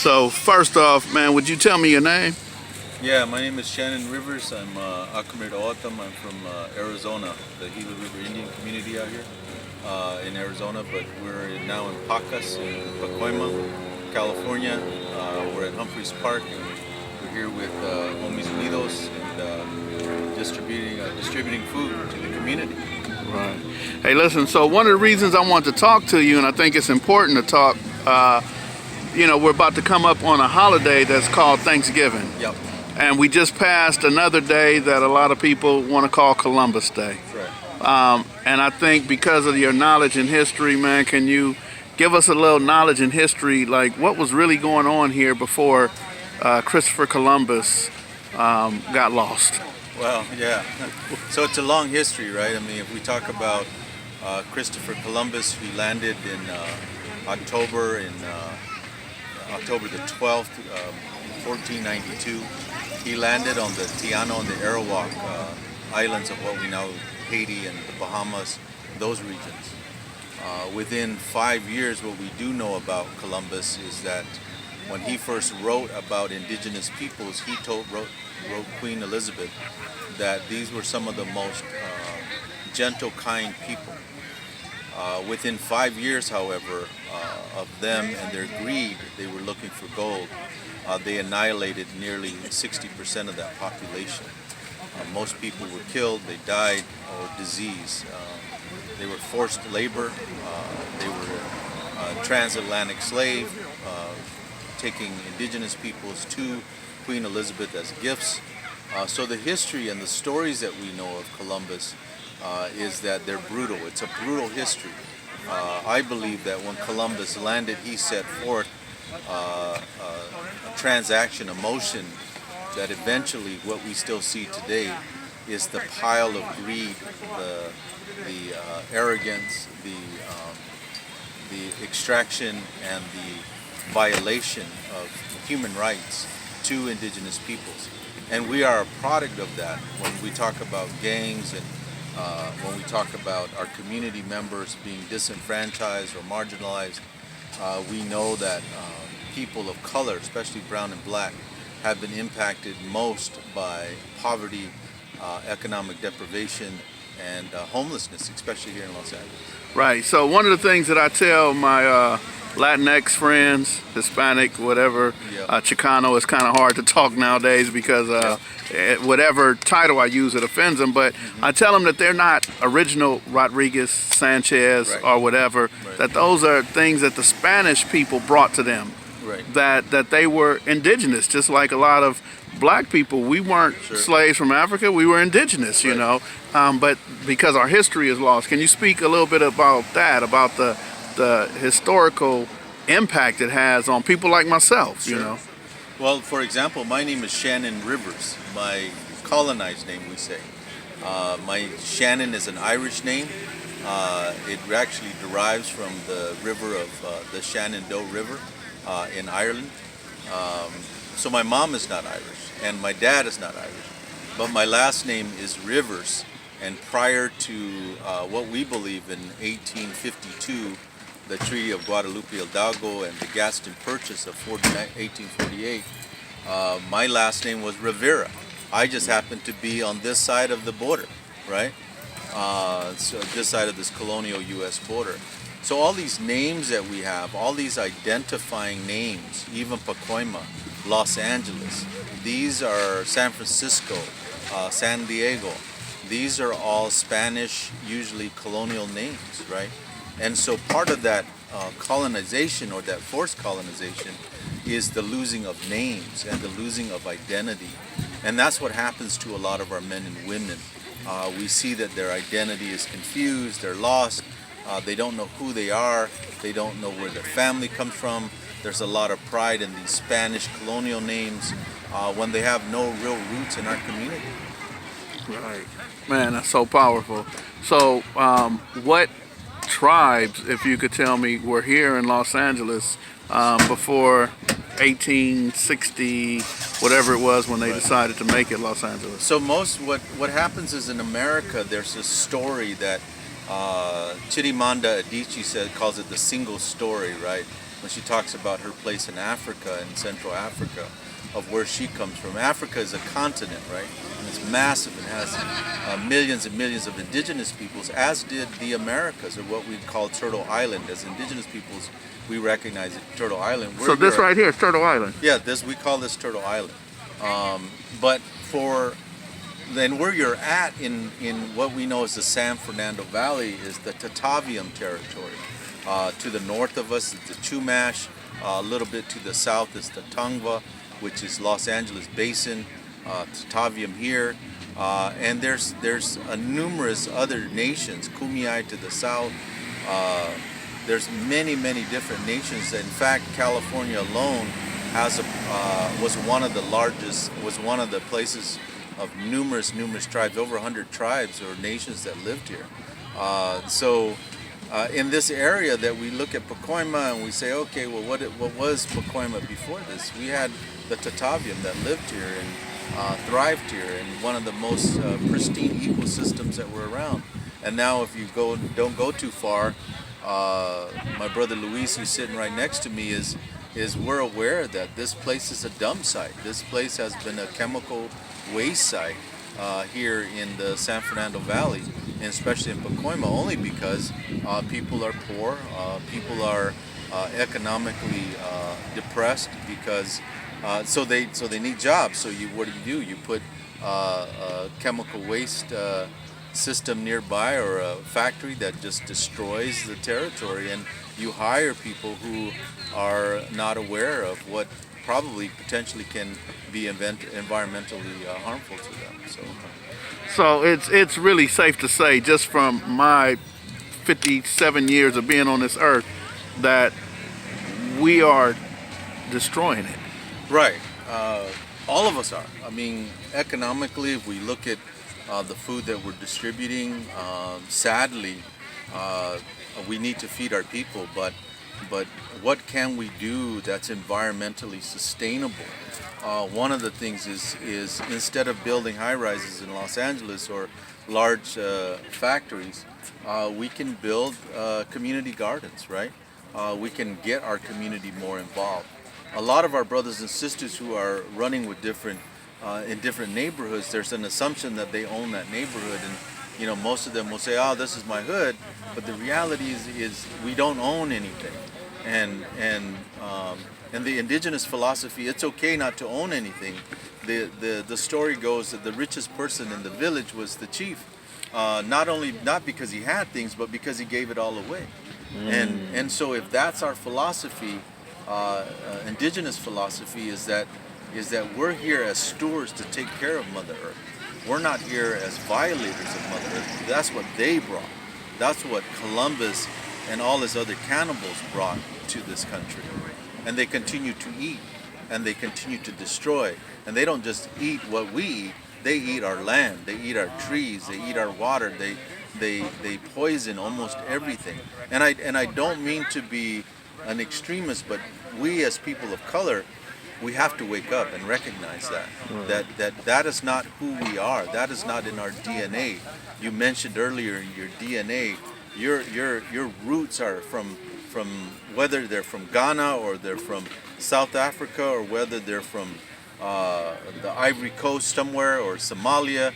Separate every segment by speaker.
Speaker 1: So first off, man, would you tell me your name?
Speaker 2: Yeah, my name is Shannon Rivers. I'm Akamir Oatam. I'm from Arizona, the Gila River Indian community out here in Arizona, but we're now in Pacas, in Pacoima, California. We're at Humphreys Park, and we're here with Homies Unidos and distributing food to the community.
Speaker 1: Right. Hey, listen, so one of the reasons I want to talk to you, and I think it's important to talk, we're about to come up on a holiday that's called Thanksgiving.
Speaker 2: Yep.
Speaker 1: And we just passed another day that a lot of people want to call Columbus Day.
Speaker 2: Right.
Speaker 1: And I think because of your knowledge in history, man, can you give us a little knowledge in history, like what was really going on here before Christopher Columbus got lost?
Speaker 2: Well, yeah. So it's a long history, right? I mean, if we talk about Christopher Columbus, who landed in October the 12th, 1492. He landed on the Tiano and the Arawak islands of what we know Haiti and the Bahamas, those regions. Within 5 years, what we do know about Columbus is that when he first wrote about indigenous peoples, he wrote Queen Elizabeth that these were some of the most gentle, kind people. Within 5 years, however, of them and their greed, they were looking for gold. They annihilated nearly 60% of that population. Most people were killed, they died, or disease. They were forced labor. They were transatlantic slave, taking indigenous peoples to Queen Elizabeth as gifts. So the history and the stories that we know of Columbus is that they're brutal. It's a brutal history. I believe that when Columbus landed, he set forth a transaction, a motion that eventually what we still see today is the pile of greed, the arrogance, the extraction and the violation of human rights to indigenous peoples. And we are a product of that when we talk about gangs and when we talk about our community members being disenfranchised or marginalized. We know that people of color, especially brown and black, have been impacted most by poverty, economic deprivation, and homelessness, especially here in Los Angeles.
Speaker 1: Right. So one of the things that I tell my Latinx friends, Hispanic, whatever,
Speaker 2: Yep.
Speaker 1: Chicano is kind of hard to talk nowadays because whatever title I use, it offends them. But I tell them that they're not original Rodriguez, Sanchez,
Speaker 2: Right.
Speaker 1: or whatever,
Speaker 2: Right.
Speaker 1: that those are things that the Spanish people brought to them.
Speaker 2: Right.
Speaker 1: That they were indigenous, just like a lot of black people. We weren't
Speaker 2: Sure.
Speaker 1: slaves from Africa, we were indigenous, you
Speaker 2: Right.
Speaker 1: know. But because our history is lost, can you speak a little bit about that, about the historical impact it has on people like myself,
Speaker 2: Sure.
Speaker 1: you know?
Speaker 2: Well, for example, my name is Shannon Rivers. My colonized name, we say. My Shannon is an Irish name. It actually derives from the river of the Shenandoah River in Ireland. So my mom is not Irish, and my dad is not Irish. But my last name is Rivers, and prior to what we believe in 1852, the Treaty of Guadalupe Hidalgo and the Gaston Purchase of 1848, my last name was Rivera. I just happened to be on this side of the border, right? So this side of this colonial U.S. border. So all these names that we have, all these identifying names, even Pacoima, Los Angeles, these are San Francisco, San Diego, these are all Spanish, usually colonial names, right? And so part of that colonization or that forced colonization is the losing of names and the losing of identity. And that's what happens to a lot of our men and women. We see that their identity is confused, they're lost, they don't know who they are, they don't know where their family comes from. There's a lot of pride in these Spanish colonial names when they have no real roots in our community.
Speaker 1: Right. Man, that's so powerful. So what tribes, if you could tell me, were here in Los Angeles before 1860, whatever it was when they decided to make it Los Angeles?
Speaker 2: So what happens is in America, there's a story that Chidimanda Adichie calls it the single story, right? when she talks about her place in Africa, in Central Africa, of where she comes from. Africa is a continent, right? And it's massive and has millions and millions of indigenous peoples, as did the Americas, or what we call Turtle Island. As indigenous peoples, we recognize it, Turtle Island.
Speaker 1: So this right here is Turtle Island.
Speaker 2: Yeah, we call this Turtle Island. But then where you're at in what we know as the San Fernando Valley is the Tataviam territory. To the north of us is the Chumash. A little bit to the south is the Tongva, which is Los Angeles Basin. Tataviam here. And there's numerous other nations. Kumeyaay to the south. There's many different nations. In fact, California alone was one of the places of numerous tribes, over 100 tribes or nations that lived here. In this area that we look at Pacoima and we say, okay, well, what was Pacoima before this? We had the Tataviam that lived here and thrived here in one of the most pristine ecosystems that were around. And now if you don't go too far, my brother Luis, who's sitting right next to me, is we're aware that this place is a dump site. This place has been a chemical waste site here in the San Fernando Valley, and especially in Pacoima, only because people are poor, people are economically depressed because so they need jobs. So what do? You put a chemical waste system nearby, or a factory that just destroys the territory, and you hire people who are not aware of what probably potentially can be environmentally harmful to them.
Speaker 1: So it's really safe to say, just from my 57 years of being on this earth, that we are destroying it.
Speaker 2: Right. All of us are. I mean, economically, if we look at the food that we're distributing, sadly, we need to feed our people, but what can we do that's environmentally sustainable? One of the things is instead of building high-rises in Los Angeles or large factories, we can build community gardens, right? We can get our community more involved. A lot of our brothers and sisters who are running with in different neighborhoods, there's an assumption that they own that neighborhood, and most of them will say, "Oh, this is my hood," but the reality is we don't own anything. And the indigenous philosophy, it's okay not to own anything. The story goes that the richest person in the village was the chief, not because he had things, but because he gave it all away. And so if that's our philosophy, indigenous philosophy is that we're here as stewards to take care of Mother Earth. We're not here as violators of Mother Earth. That's what they brought. That's what Columbus and all his other cannibals brought to this country. And they continue to eat, and they continue to destroy. And they don't just eat what we eat, they eat our land, they eat our trees, they eat our water, they poison almost everything. And I don't mean to be an extremist, but we as people of color, we have to wake up and recognize that is not who we are. That is not in our DNA. You mentioned earlier in your DNA, your roots are from whether they're from Ghana or they're from South Africa or whether they're from the Ivory Coast somewhere or Somalia.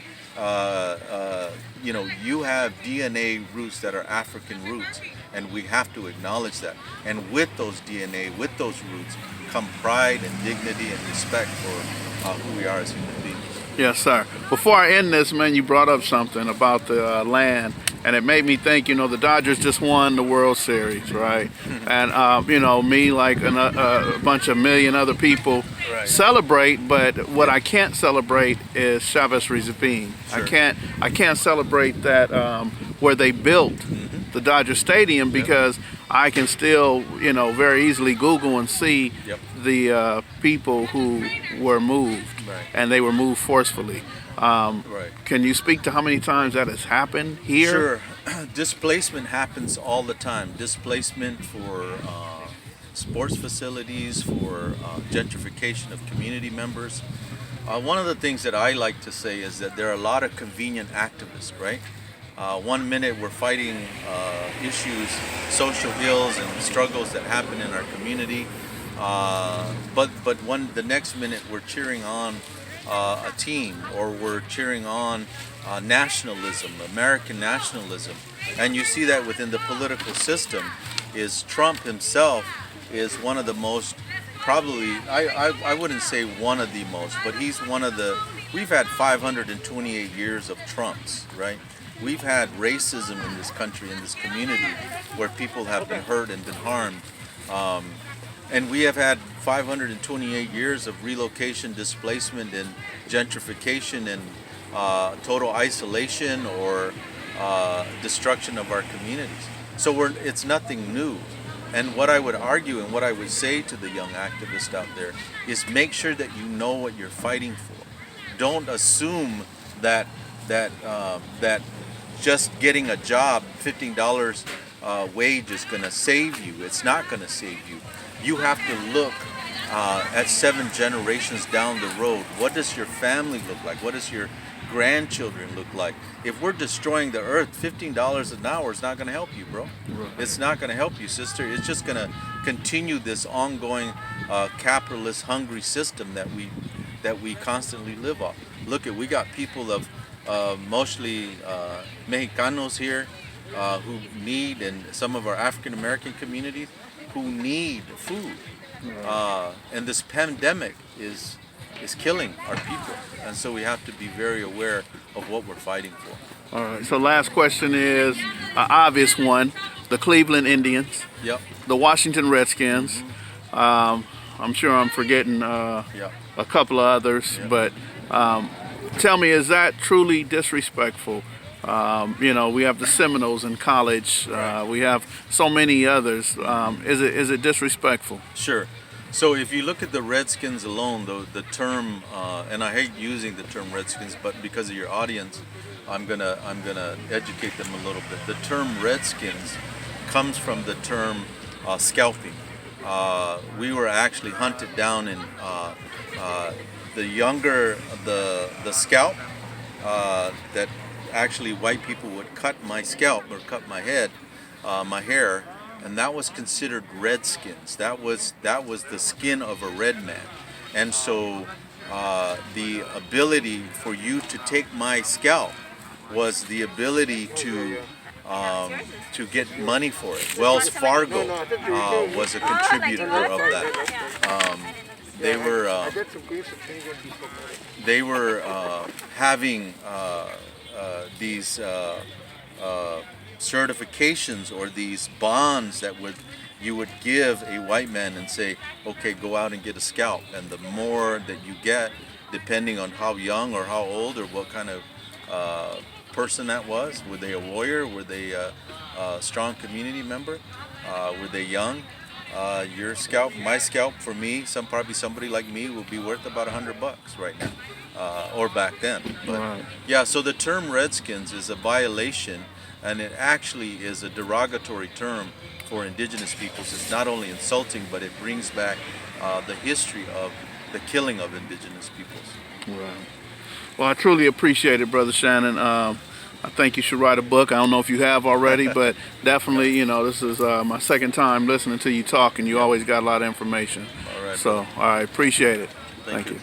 Speaker 2: You have DNA roots that are African roots, and we have to acknowledge that. And with those DNA, with those roots, come pride and dignity and respect for who we are as human beings.
Speaker 1: Yes, sir. Before I end this, man, you brought up something about the land, and it made me think, the Dodgers just won the World Series, right? And, me, like a bunch of million other people, celebrate, but what I can't celebrate is Chavez Ravine. Sure. I can't celebrate that where they built the Dodger Stadium, because I can still, very easily Google and see the people who were moved, and they were moved forcefully. Can you speak to how many times that has happened here?
Speaker 2: Sure. Displacement happens all the time. Displacement for sports facilities, for gentrification of community members. One of the things that I like to say is that there are a lot of convenient activists, right? One minute we're fighting issues, social ills and struggles that happen in our community, but the next minute we're cheering on a team, or we're cheering on nationalism, American nationalism. And you see that within the political system. Is Trump himself is one of the most, probably, I wouldn't say one of the most, but he's one of the, we've had 528 years of Trumps, right? We've had racism in this country, in this community, where people have been hurt and been harmed. And we have had 528 years of relocation, displacement, and gentrification, and total isolation or destruction of our communities. So it's nothing new. And what I would argue and what I would say to the young activists out there is make sure that you know what you're fighting for. Don't assume that just getting a job, $15 wage, is going to save you. It's not going to save you. You have to look at 7 generations down the road. What does your family look like? What does your grandchildren look like? If we're destroying the earth, $15 an hour is not going to help you, bro. Right. It's not going to help you, sister. It's just going to continue this ongoing capitalist hungry system that we constantly live off. Look, we got people of mostly Mexicanos here who need, and some of our African American communities who need food. And this pandemic is killing our people, and so we have to be very aware of what we're fighting for.
Speaker 1: All right, so last question is an obvious one. The Cleveland Indians,
Speaker 2: yep,
Speaker 1: the Washington Redskins, I'm sure I'm forgetting a couple of others, but tell me, is that truly disrespectful? We have the Seminoles in college, we have so many others. Is it disrespectful?
Speaker 2: Sure. So if you look at the Redskins alone, the term, and I hate using the term Redskins, but because of your audience, I'm gonna educate them a little bit. The term Redskins comes from the term scalping. We were actually hunted down, in the scalp that actually white people would cut my scalp or cut my head, my hair. And that was considered redskins. That was the skin of a red man. And so the ability for you to take my scalp was the ability to get money for it. Wells Fargo was a contributor of that. They were having these certifications, or these bonds that you would give a white man and say, okay, go out and get a scalp. And the more that you get, depending on how young or how old or what kind of person that was, were they a warrior, were they a strong community member, were they young, your scalp, my scalp, for me, probably somebody like me, will be worth about $100 right now, or back then. But right. Yeah, so the term Redskins is a violation. And it actually is a derogatory term for indigenous peoples. It's not only insulting, but it brings back the history of the killing of indigenous peoples.
Speaker 1: Right. Well, I truly appreciate it, Brother Shannon. I think you should write a book. I don't know if you have already, but definitely, this is my second time listening to you talk, and you always got a lot of information.
Speaker 2: All right.
Speaker 1: So, all right, appreciate it.
Speaker 2: Thank you.